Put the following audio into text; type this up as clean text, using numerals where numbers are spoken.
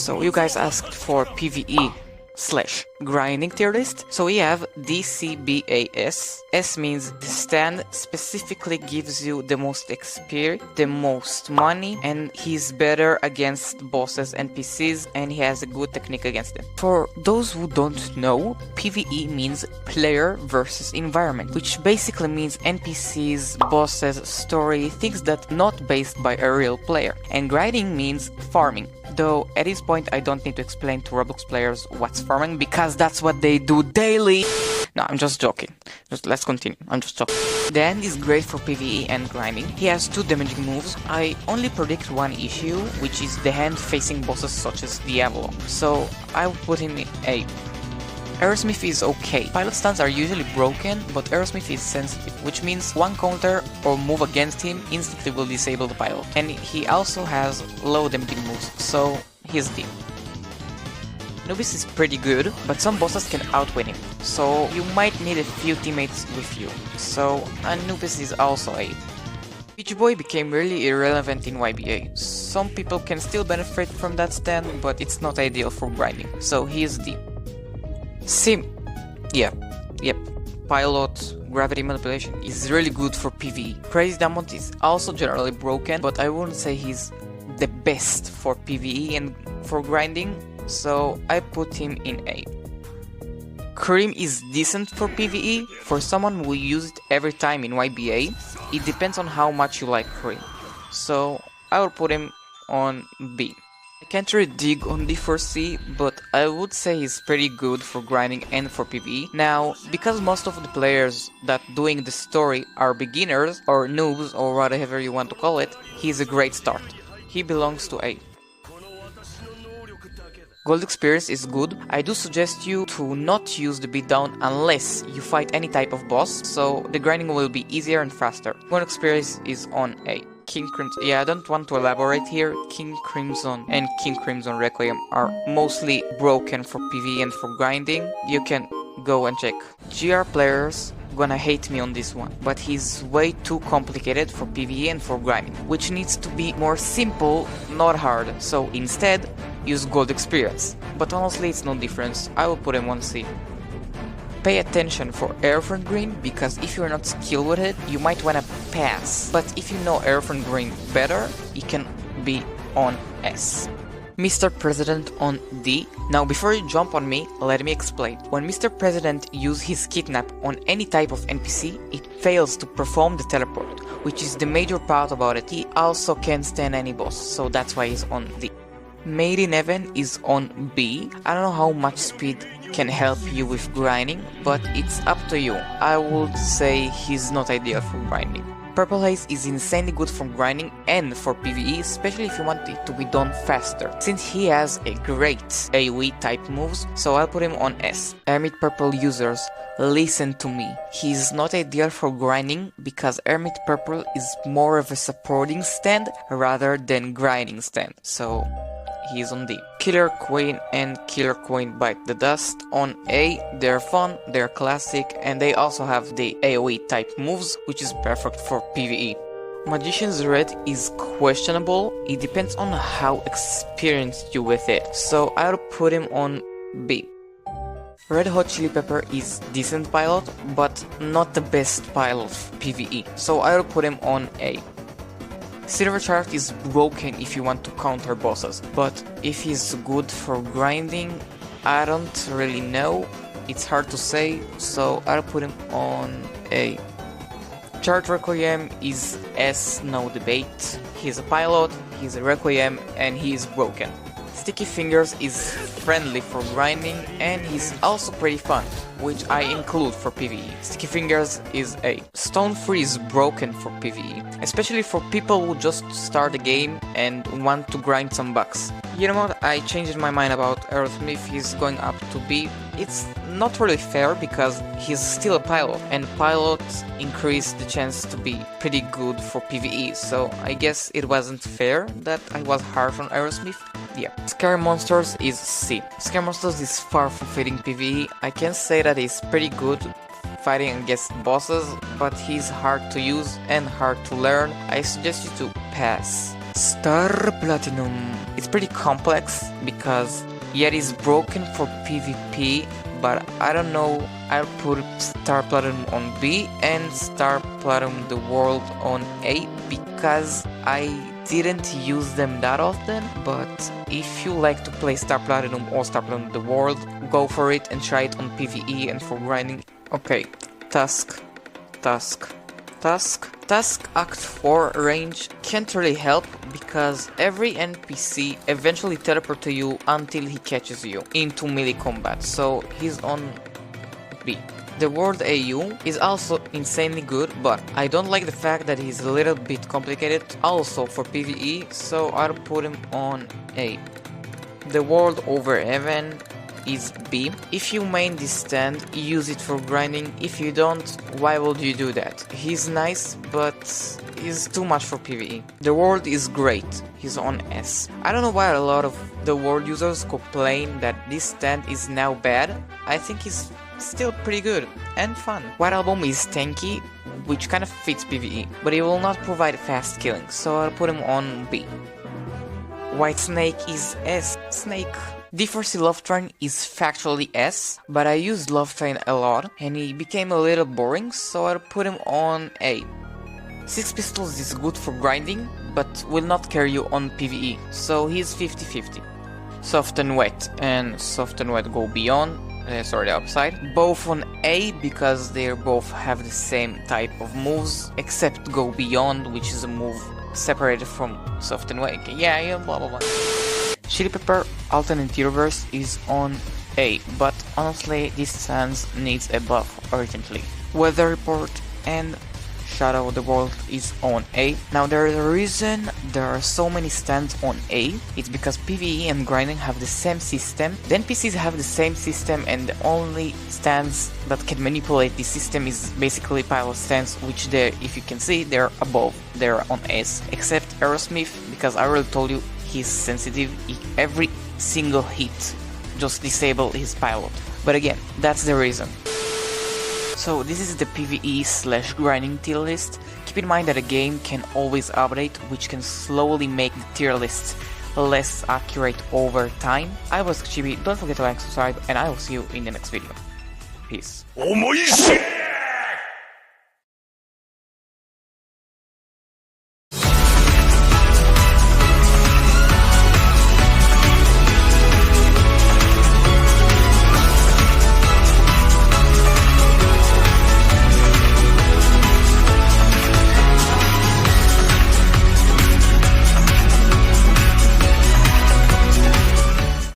So you guys asked for PVE slash grinding tier list. So we have DCBAS. S means the stand specifically gives you the most XP, the most money, and he's better against bosses and NPCs, and he has a good technique against them. For those who don't know, PvE means player versus environment, which basically means NPCs, bosses, story, things that not based by a real player. And grinding means farming. Though at this point I don't need to explain to Roblox players what's farming because that's what they do daily. No, I'm just joking. Let's continue. I'm just joking. The end is great for PvE and grinding. He has 2 damaging moves. I only predict one issue, which is the hand facing bosses such as Diablo. So I will put him in A. Aerosmith is okay. Pilot stuns are usually broken, but Aerosmith is sensitive, which means one counter or move against him instantly will disable the pilot. And he also has low damaging moves, so he's D. Anubis is pretty good, but some bosses can outwin him, so you might need a few teammates with you. So Anubis is also A. Beach Boy became really irrelevant in YBA. Some people can still benefit from that stand, but it's not ideal for grinding, so he is D. Yep. Pilot, gravity manipulation is really good for PvE. Crazy Diamond is also generally broken, but I wouldn't say he's the best for PvE and for grinding, so I put him in A. Cream is decent for PvE, for someone who uses it every time in YBA. It depends on how much you like Cream, so I will put him on B. I can't really dig on D4C, but I would say he's pretty good for grinding and for PvE. Now, because most of the players that doing the story are beginners or noobs or whatever you want to call it, he's a great start. He belongs to A. Gold experience is good. I do suggest you to not use the beatdown unless you fight any type of boss, so the grinding will be easier and faster. Gold experience is on A. King Crimson, yeah, I don't want to elaborate here. King Crimson and King Crimson Requiem are mostly broken for PvE and for grinding. You can go and check. GR players gonna hate me on this one, but he's way too complicated for PvE and for grinding, which needs to be more simple, not hard. So instead, use gold experience. But honestly, it's no difference. I will put him on C. Pay attention for Airfront Green, because if you're not skilled with it, you might wanna pass. But if you know Airfront Green better, it can be on S. Mr. President on D. Now before you jump on me, let me explain. When Mr. President uses his kidnap on any type of NPC, it fails to perform the teleport, which is the major part about it. He also can't stand any boss, so that's why he's on D. Made in Heaven is on B. I don't know how much speed can help you with grinding, but it's up to you. I would say he's not ideal for grinding. Purple Haze is insanely good for grinding and for PvE, especially if you want it to be done faster, since he has a great AoE type moves, so I'll put him on S. Hermit Purple users, listen to me. He's not ideal for grinding because Hermit Purple is more of a supporting stand rather than grinding stand, so he's on D. Killer Queen and Killer Queen Bite the Dust on A. They're fun, they're classic, and they also have the AoE type moves, which is perfect for PvE. Magician's Red is questionable. It depends on how experienced you with it, so I'll put him on B. Red Hot Chili Pepper is decent pilot, but not the best pilot for PvE, so I'll put him on A. Silver Chart is broken if you want to counter bosses, but if he's good for grinding, I don't really know. It's hard to say, so I'll put him on A. Chart Requiem is S, no debate. He's a pilot, he's a Requiem, and he is broken. Sticky Fingers is friendly for grinding, and he's also pretty fun, which I include for PvE. Sticky Fingers is A. Stone Free is broken for PvE, especially for people who just start the game and want to grind some bucks. You know what, I changed my mind about Aerosmith. He's going up to B. It's not really fair because he's still a pilot, and pilots increase the chance to be pretty good for PvE, so I guess it wasn't fair that I was harsh on Aerosmith. Yeah. Scary Monsters is C. Scary Monsters is far from fitting PvE. I can say that he's pretty good fighting against bosses, but he's hard to use and hard to learn. I suggest you to pass. Star Platinum. It's pretty complex because yeah, it is broken for PvP, but I don't know. I'll put Star Platinum on B and Star Platinum the World on A because I didn't use them that often, but if you like to play Star Platinum or Star Platinum the World, go for it and try it on PvE and for grinding. Okay, Task Act 4 range can't really help because every NPC eventually teleport to you until he catches you into melee combat, so he's on B. The World AU is also insanely good, but I don't like the fact that he's a little bit complicated also for PvE, so I'll put him on A. The World over Heaven is B. If you main this stand, use it for grinding. If you don't, why would you do that? He's nice, but he's too much for PvE. The World is great. He's on S. I don't know why a lot of the World users complain that this stand is now bad. I think he's still pretty good and fun. White Album is tanky, which kind of fits PvE, but he will not provide fast killing, so I'll put him on B. White Snake is S. Snake. D4C Love Train is factually S, but I used Love Train a lot and he became a little boring, so I'll put him on A. Six Pistols is good for grinding, but will not carry you on PvE, so he's 50-50. Soft and Wet go beyond. The upside. Both on A because they both have the same type of moves, except Go Beyond, which is a move separated from Soft and Wet. Yeah, blah blah blah. Chili Pepper Alternate Universe is on A, but honestly this stance needs a buff urgently. Weather Report and Shadow of the World is on A. Now there is a reason there are so many stands on A. It's because PvE and grinding have the same system. The NPCs have the same system, and the only stands that can manipulate this system is basically pilot stands, which they, if you can see, they're above. They're on S. Except Aerosmith, because I already told you he's sensitive. Every single hit just disable his pilot. But again, that's the reason. So this is the PvE/grinding tier list. Keep in mind that a game can always update, which can slowly make the tier list less accurate over time. I was Chibi, don't forget to like, subscribe, and I will see you in the next video. Peace.